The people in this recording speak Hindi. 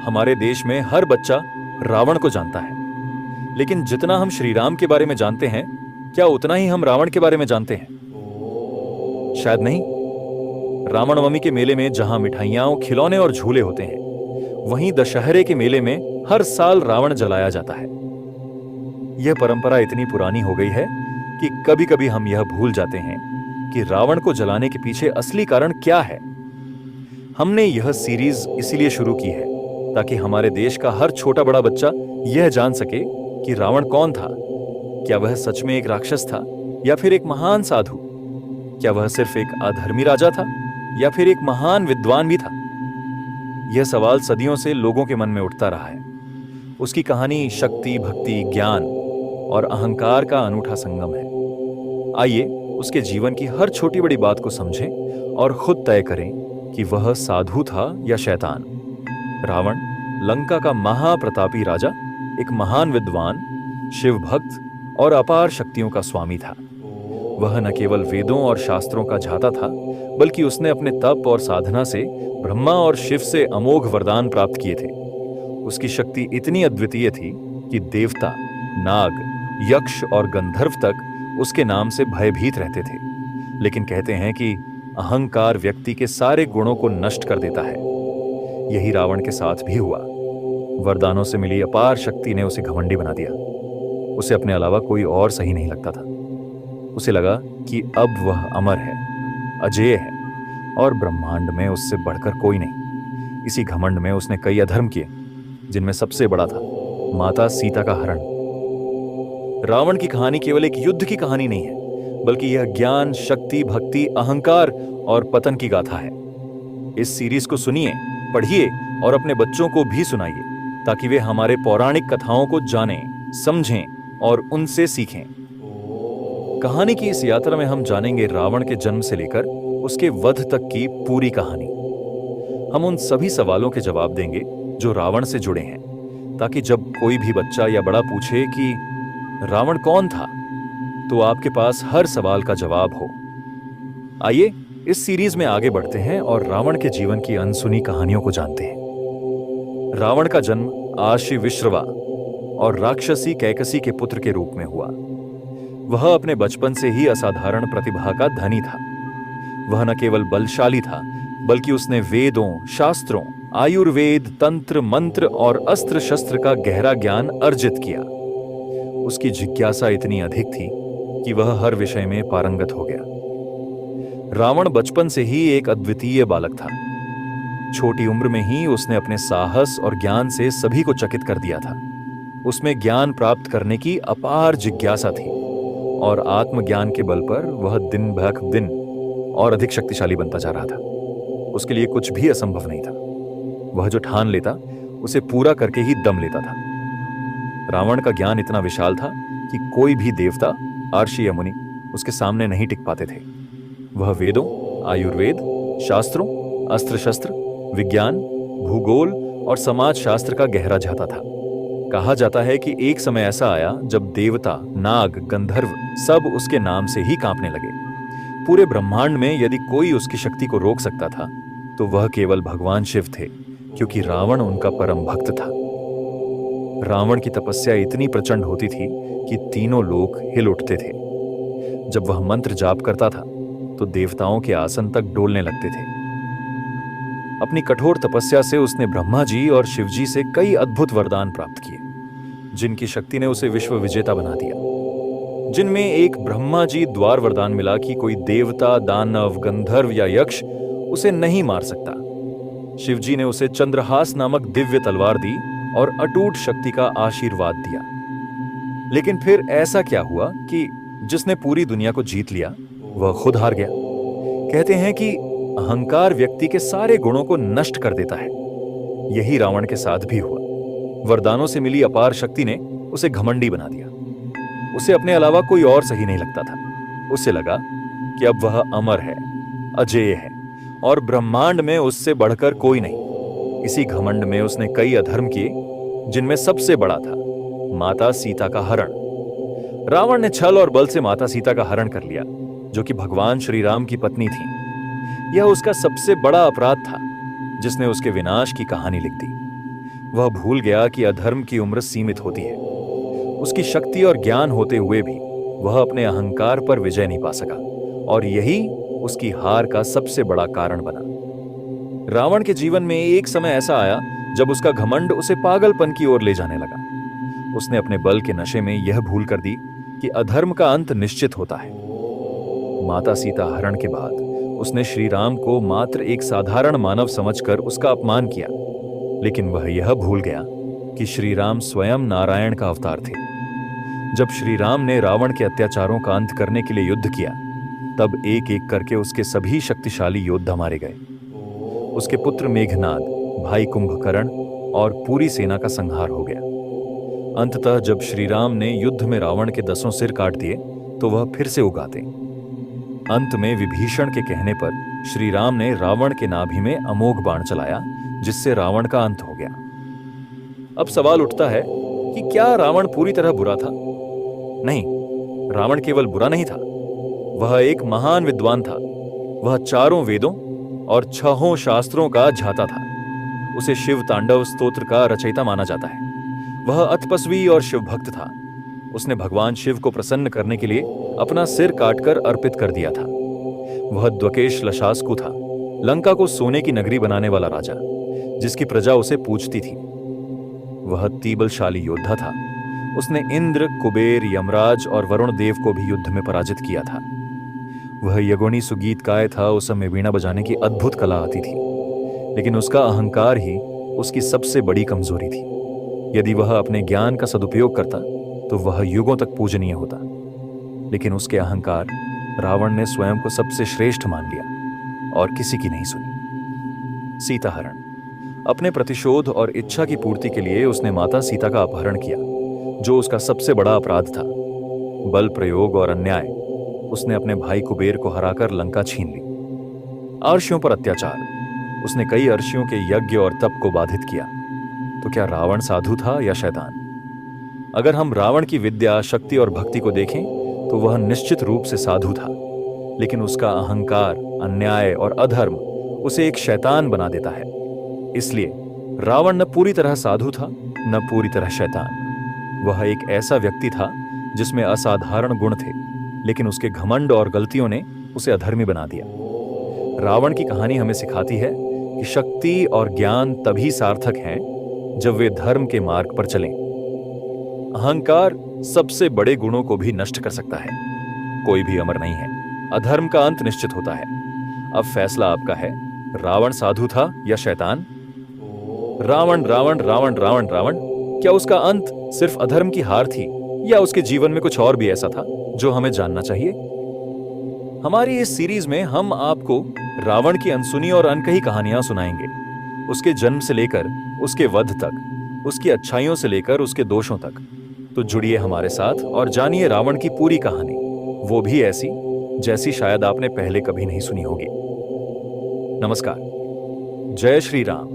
हमारे देश में हर बच्चा रावण को जानता है, लेकिन जितना हम श्री राम के बारे में जानते हैं, क्या उतना ही हम रावण के बारे में जानते हैं? शायद नहीं। रामनवमी के मेले में जहां मिठाइयां, खिलौने और झूले होते हैं, वहीं दशहरे के मेले में हर साल रावण जलाया जाता है। यह परंपरा इतनी पुरानी हो गई है कि कभी-कभी हम यह भूल जाते हैं कि रावण को जलाने के पीछे असली कारण क्या है। हमने यह सीरीज इसीलिए शुरू की है ताकि हमारे देश का हर छोटा बड़ा बच्चा यह जान सके कि रावण कौन था। क्या वह सच में एक राक्षस था या फिर एक महान साधु? क्या वह सिर्फ एक अधर्मी राजा था या फिर एक महान विद्वान भी था? यह सवाल सदियों से लोगों के मन में उठता रहा है। उसकी कहानी शक्ति, भक्ति, ज्ञान और अहंकार का अनूठा संगम है। आइए उसके जीवन की हर छोटी बड़ी बात को समझें और खुद तय करें कि वह साधु था या शैतान। रावण लंका का महाप्रतापी राजा, एक महान विद्वान, शिव भक्त और अपार शक्तियों का स्वामी था। वह न केवल वेदों और शास्त्रों का झाता था, बल्कि उसने अपने तप और साधना से ब्रह्मा और शिव से अमोघ वरदान प्राप्त किए थे। उसकी शक्ति इतनी अद्वितीय थी कि देवता, नाग, यक्ष और गंधर्व तक उसके नाम से भयभीत रहते थे। लेकिन कहते हैं कि अहंकार व्यक्ति के सारे गुणों को नष्ट कर देता है। यही रावण के साथ भी हुआ। वरदानों से मिली अपार शक्ति ने उसे घमंडी बना दिया। उसे अपने अलावा कोई और सही नहीं लगता था। उसे लगा कि अब वह अमर है, अजेय है और ब्रह्मांड में उससे बढ़कर कोई नहीं। इसी घमंड में उसने कई अधर्म किए, जिनमें सबसे बड़ा था माता सीता का हरण। रावण की कहानी केवल एक युद्ध की कहानी नहीं है, बल्कि यह ज्ञान, शक्ति, भक्ति, अहंकार और पतन की गाथा है। इस सीरीज को सुनिए, पढ़िए और अपने बच्चों को भी सुनाइए, ताकि वे हमारे पौराणिक कथाओं को जानें, समझें और उनसे सीखें। कहानी की इस यात्रा में हम जानेंगे रावण के जन्म से लेकर उसके वध तक की पूरी कहानी। हम उन सभी सवालों के जवाब देंगे जो रावण से जुड़े हैं, ताकि जब कोई भी बच्चा या बड़ा पूछे कि रावण कौन था, तो आपके पास हर सवाल का जवाब हो। आइए इस सीरीज में आगे बढ़ते हैं और रावण के जीवन की अनसुनी कहानियों को जानते हैं। रावण का जन्म आशी विश्रवा और राक्षसी कैकसी के पुत्र के रूप में हुआ। वह अपने बचपन से ही असाधारण प्रतिभा का धनी था। वह न केवल बलशाली था, बल्कि उसने वेदों, शास्त्रों, आयुर्वेद, तंत्र, मंत्र और अस्त्र शस्त्र का गहरा ज्ञान अर्जित किया। उसकी जिज्ञासा इतनी अधिक थी कि वह हर विषय में पारंगत हो गया। रावण बचपन से ही एक अद्वितीय बालक था। छोटी उम्र में ही उसने अपने साहस और ज्ञान से सभी को चकित कर दिया था। उसमें ज्ञान प्राप्त करने की अपार जिज्ञासा थी और आत्मज्ञान के बल पर वह दिन ब दिन और अधिक शक्तिशाली बनता जा रहा था। उसके लिए कुछ भी असंभव नहीं था। वह जो ठान लेता, उसे पूरा करके ही दम लेता था। रावण का ज्ञान इतना विशाल था कि कोई भी देवता, अर्षि या मुनि उसके सामने नहीं टिक पाते थे। वह वेदों, आयुर्वेद, शास्त्रों, अस्त्र शस्त्र, विज्ञान, भूगोल और समाज शास्त्र का गहरा झाता था। कहा जाता है कि एक समय ऐसा आया जब देवता, नाग, गंधर्व सब उसके नाम से ही कांपने लगे। पूरे ब्रह्मांड में यदि कोई उसकी शक्ति को रोक सकता था, तो वह केवल भगवान शिव थे, क्योंकि रावण उनका परम भक्त था। रावण की तपस्या इतनी प्रचंड होती थी कि तीनों लोक हिल उठते थे। जब वह मंत्र जाप करता था, तो देवताओं के आसन तक डोलने लगते थे। अपनी कठोर तपस्या से उसने ब्रह्मा जी और शिव जी से कई अद्भुत वरदान प्राप्त किए, जिनकी शक्ति ने उसे विश्व विजेता बना दिया। जिनमें एक ब्रह्मा जी द्वार वरदान मिला कि कोई देवता, दानव, गंधर्व या यक्ष उसे नहीं मार सकता। शिव जी ने उसे चंद्रहास नामक दिव्य तलवार दी और अटूट शक्ति का आशीर्वाद दिया। लेकिन फिर ऐसा क्या हुआ कि जिसने पूरी दुनिया को जीत लिया, वह खुद हार गया। कहते हैं कि अहंकार व्यक्ति के सारे गुणों को नष्ट कर देता है। यही रावण के साथ भी हुआ। वरदानों से मिली अपार शक्ति ने उसे घमंडी बना दिया। उसे अपने अलावा कोई और सही नहीं लगता था। उसे लगा कि अब वह अमर है, अजेय है और ब्रह्मांड में उससे बढ़कर कोई नहीं। इसी घमंड में उसने कई अधर्म किए, जिनमें सबसे बड़ा था माता सीता का हरण। रावण ने छल और बल से माता सीता का हरण कर लिया, जो कि भगवान श्री राम की पत्नी थी। यह उसका सबसे बड़ा अपराध था, जिसने उसके विनाश की कहानी लिख दी। वह भूल गया कि अधर्म की उम्र सीमित होती है। उसकी शक्ति और ज्ञान होते हुए भी वह अपने अहंकार पर विजय नहीं पा सका, और यही उसकी हार का सबसे बड़ा कारण बना। रावण के जीवन में एक समय ऐसा आया जब उसका घमंड उसे पागलपन की ओर ले जाने लगा। उसने अपने बल के नशे में यह भूल कर दी कि अधर्म का अंत निश्चित होता है। माता सीता हरण के बाद उसने श्री राम को मात्र एक साधारण मानव समझकर उसका अपमान किया, लेकिन वह यह भूल गया कि श्री राम स्वयं नारायण का अवतार थे। जब श्री राम ने रावण के अत्याचारों का अंत करने के लिए युद्ध किया, तब एक एक करके उसके सभी शक्तिशाली योद्धा मारे गए। उसके पुत्र मेघनाद, भाई कुंभकर्ण और पूरी सेना का संहार हो गया। अंततः जब श्री राम ने युद्ध में रावण के 10 सिर काट दिए, तो वह फिर से उगाते। अंत में विभीषण के कहने पर श्री राम ने रावण के नाभि में अमोघ बाण चलाया, जिससे रावण का अंत हो गया। अब सवाल उठता है कि क्या रावण पूरी तरह बुरा था? नहीं, रावण केवल बुरा नहीं था, वह एक महान विद्वान था। वह 4 वेदों और 6 शास्त्रों का झाता था। उसे शिव तांडव स्तोत्र का रचयिता माना जाता है। वह अतपस्वी और शिव भक्त था। उसने भगवान शिव को प्रसन्न करने के लिए अपना सिर काटकर अर्पित कर दिया था। वह द्वकेश लशास्कु था, लंका को सोने की नगरी बनाने वाला राजा, जिसकी प्रजा उसे पूजती थी। वह तीबलशाली योद्धा था। उसने इंद्र, कुबेर, यमराज और वरुण देव को भी युद्ध में पराजित किया था। वह यगुणी सुगीतकाय था। उस समय वीणा बजाने की अद्भुत कला आती थी, लेकिन उसका अहंकार ही उसकी सबसे बड़ी कमजोरी थी। यदि वह अपने ज्ञान का सदुपयोग करता तो वह युगों तक पूजनीय होता, लेकिन उसके अहंकार रावण ने स्वयं को सबसे श्रेष्ठ मान लिया और किसी की नहीं सुनी। सीता हरण। अपने प्रतिशोध और इच्छा की पूर्ति के लिए उसने माता सीता का अपहरण किया, जो उसका सबसे बड़ा अपराध था। बल प्रयोग और अन्याय। उसने अपने भाई कुबेर को हराकर लंका छीन ली। अर्षियों पर अत्याचार। उसने कई अर्षियों के यज्ञ और तप को बाधित किया। तो क्या रावण साधु था या शैतान? अगर हम रावण की विद्या, शक्ति और भक्ति को देखें तो वह निश्चित रूप से साधु था, लेकिन उसका अहंकार, अन्याय और अधर्म उसे एक शैतान बना देता है। इसलिए रावण न पूरी तरह साधु था, न पूरी तरह शैतान। वह एक ऐसा व्यक्ति था जिसमें असाधारण गुण थे, लेकिन उसके घमंड और गलतियों ने उसे अधर्मी बना दिया। रावण की कहानी हमें सिखाती है कि शक्ति और ज्ञान तभी सार्थक हैं जब वे धर्म के मार्ग पर चलें। अहंकार सबसे बड़े गुणों को भी नष्ट कर सकता है। कोई भी अमर नहीं है। अधर्म का अंत निश्चित होता है। अब फैसला आपका है, रावण साधु था या शैतान? रावण रावण रावण रावण रावण, क्या उसका अंत सिर्फ अधर्म की हार थी, या उसके जीवन में कुछ और भी ऐसा था जो हमें जानना चाहिए? हमारी इस सीरीज में हम आपको रावण की अनसुनी और अनकही कहानियां सुनाएंगे। उसके जन्म से लेकर उसके वध तक, उसकी अच्छाइयों से लेकर उसके दोषों तक। तो जुड़िए हमारे साथ और जानिए रावण की पूरी कहानी, वो भी ऐसी जैसी शायद आपने पहले कभी नहीं सुनी होगी। नमस्कार। जय श्री राम।